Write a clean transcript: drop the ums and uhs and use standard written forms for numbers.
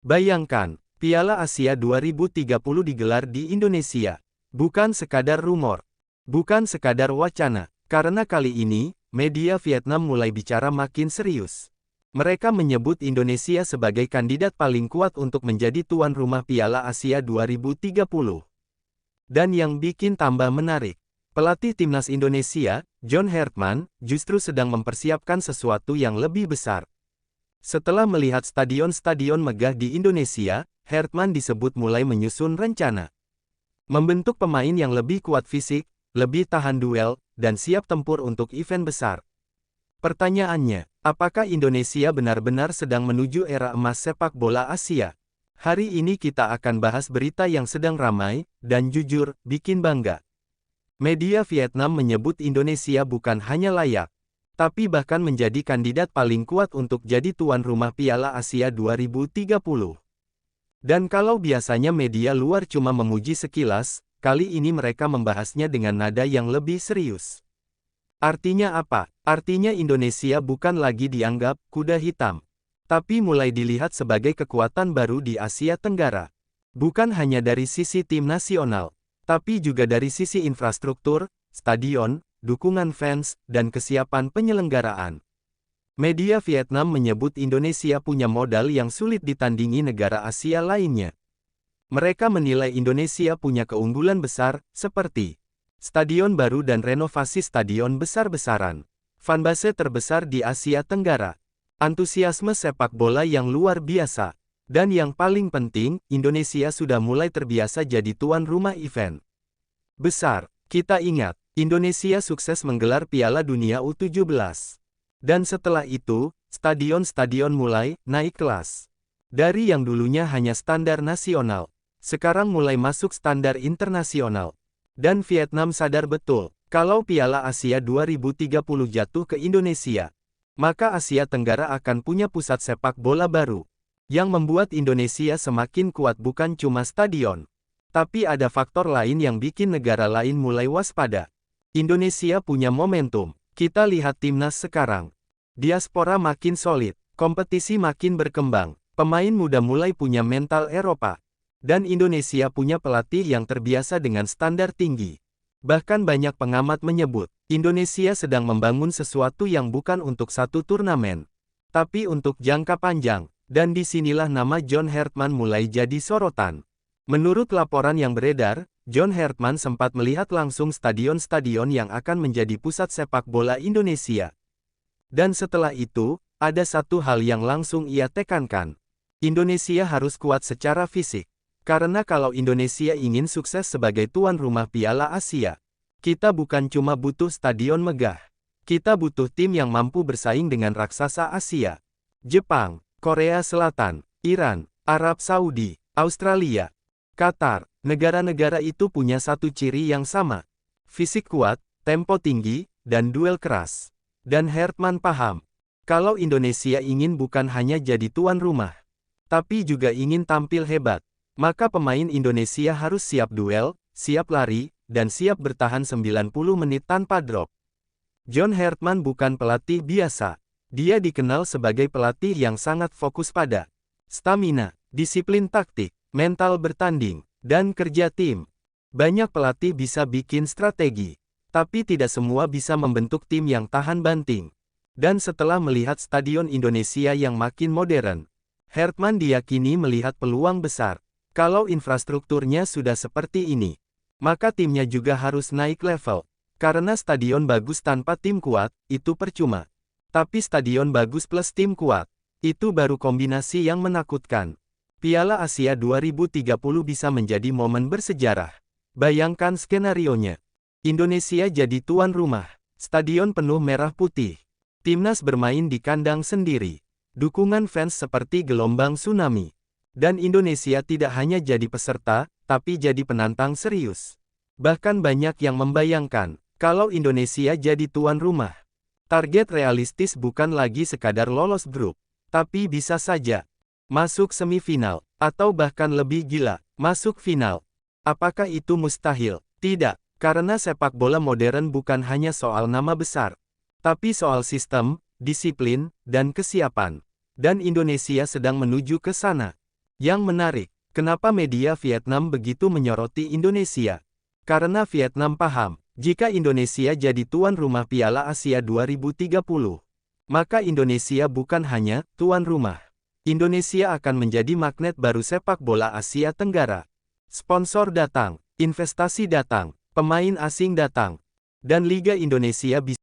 Bayangkan, Piala Asia 2030 digelar di Indonesia. Bukan sekadar rumor. Bukan sekadar wacana. Karena kali ini, media Vietnam mulai bicara makin serius. Mereka menyebut Indonesia sebagai kandidat paling kuat untuk menjadi tuan rumah Piala Asia 2030. Dan yang bikin tambah menarik, pelatih timnas Indonesia, John Hertman, justru sedang mempersiapkan sesuatu yang lebih besar. Setelah melihat stadion-stadion megah di Indonesia, Hertman disebut mulai menyusun rencana. Membentuk pemain yang lebih kuat fisik, lebih tahan duel, dan siap tempur untuk event besar. Pertanyaannya, apakah Indonesia benar-benar sedang menuju era emas sepak bola Asia? Hari ini kita akan bahas berita yang sedang ramai, dan jujur, bikin bangga. Media Vietnam menyebut Indonesia bukan hanya layak, tapi bahkan menjadi kandidat paling kuat untuk jadi tuan rumah Piala Asia 2030. Dan kalau biasanya media luar cuma memuji sekilas, kali ini mereka membahasnya dengan nada yang lebih serius. Artinya apa? Artinya Indonesia bukan lagi dianggap kuda hitam, tapi mulai dilihat sebagai kekuatan baru di Asia Tenggara. Bukan hanya dari sisi tim nasional, tapi juga dari sisi infrastruktur, stadion, dukungan fans, dan kesiapan penyelenggaraan. Media Vietnam menyebut Indonesia punya modal yang sulit ditandingi negara Asia lainnya. Mereka menilai Indonesia punya keunggulan besar, seperti stadion baru dan renovasi stadion besar-besaran, fanbase terbesar di Asia Tenggara, antusiasme sepak bola yang luar biasa, dan yang paling penting, Indonesia sudah mulai terbiasa jadi tuan rumah event besar. Kita ingat, Indonesia sukses menggelar Piala Dunia U17. Dan setelah itu, stadion-stadion mulai naik kelas. Dari yang dulunya hanya standar nasional, sekarang mulai masuk standar internasional. Dan Vietnam sadar betul, kalau Piala Asia 2030 jatuh ke Indonesia, maka Asia Tenggara akan punya pusat sepak bola baru. Yang membuat Indonesia semakin kuat bukan cuma stadion, tapi ada faktor lain yang bikin negara lain mulai waspada. Indonesia punya momentum. Kita lihat timnas sekarang. Diaspora makin solid, kompetisi makin berkembang, pemain muda mulai punya mental Eropa. Dan Indonesia punya pelatih yang terbiasa dengan standar tinggi. Bahkan banyak pengamat menyebut, Indonesia sedang membangun sesuatu yang bukan untuk satu turnamen, tapi untuk jangka panjang. Dan disinilah nama John Hertman mulai jadi sorotan. Menurut laporan yang beredar, John Hertman sempat melihat langsung stadion-stadion yang akan menjadi pusat sepak bola Indonesia. Dan setelah itu, ada satu hal yang langsung ia tekankan. Indonesia harus kuat secara fisik. Karena kalau Indonesia ingin sukses sebagai tuan rumah Piala Asia, kita bukan cuma butuh stadion megah. Kita butuh tim yang mampu bersaing dengan raksasa Asia. Jepang, Korea Selatan, Iran, Arab Saudi, Australia, Qatar. Negara-negara itu punya satu ciri yang sama. Fisik kuat, tempo tinggi, dan duel keras. Dan Hertman paham, kalau Indonesia ingin bukan hanya jadi tuan rumah, tapi juga ingin tampil hebat, maka pemain Indonesia harus siap duel, siap lari, dan siap bertahan 90 menit tanpa drop. John Hertman bukan pelatih biasa. Dia dikenal sebagai pelatih yang sangat fokus pada stamina, disiplin taktik, mental bertanding, dan kerja tim. Banyak pelatih bisa bikin strategi, tapi tidak semua bisa membentuk tim yang tahan banting. Dan setelah melihat stadion Indonesia yang makin modern, Hertman diyakini melihat peluang besar. Kalau infrastrukturnya sudah seperti ini, maka timnya juga harus naik level. Karena stadion bagus tanpa tim kuat, itu percuma. Tapi stadion bagus plus tim kuat, itu baru kombinasi yang menakutkan. Piala Asia 2030 bisa menjadi momen bersejarah. Bayangkan skenarionya. Indonesia jadi tuan rumah, stadion penuh merah putih. Timnas bermain di kandang sendiri. Dukungan fans seperti gelombang tsunami. Dan Indonesia tidak hanya jadi peserta, tapi jadi penantang serius. Bahkan banyak yang membayangkan, kalau Indonesia jadi tuan rumah, target realistis bukan lagi sekadar lolos grup, tapi bisa saja masuk semifinal, atau bahkan lebih gila, masuk final. Apakah itu mustahil? Tidak, karena sepak bola modern bukan hanya soal nama besar, tapi soal sistem, disiplin, dan kesiapan. Dan Indonesia sedang menuju ke sana. Yang menarik, kenapa media Vietnam begitu menyoroti Indonesia? Karena Vietnam paham, jika Indonesia jadi tuan rumah Piala Asia 2030, maka Indonesia bukan hanya tuan rumah. Indonesia akan menjadi magnet baru sepak bola Asia Tenggara. Sponsor datang, investasi datang, pemain asing datang, dan Liga Indonesia bisa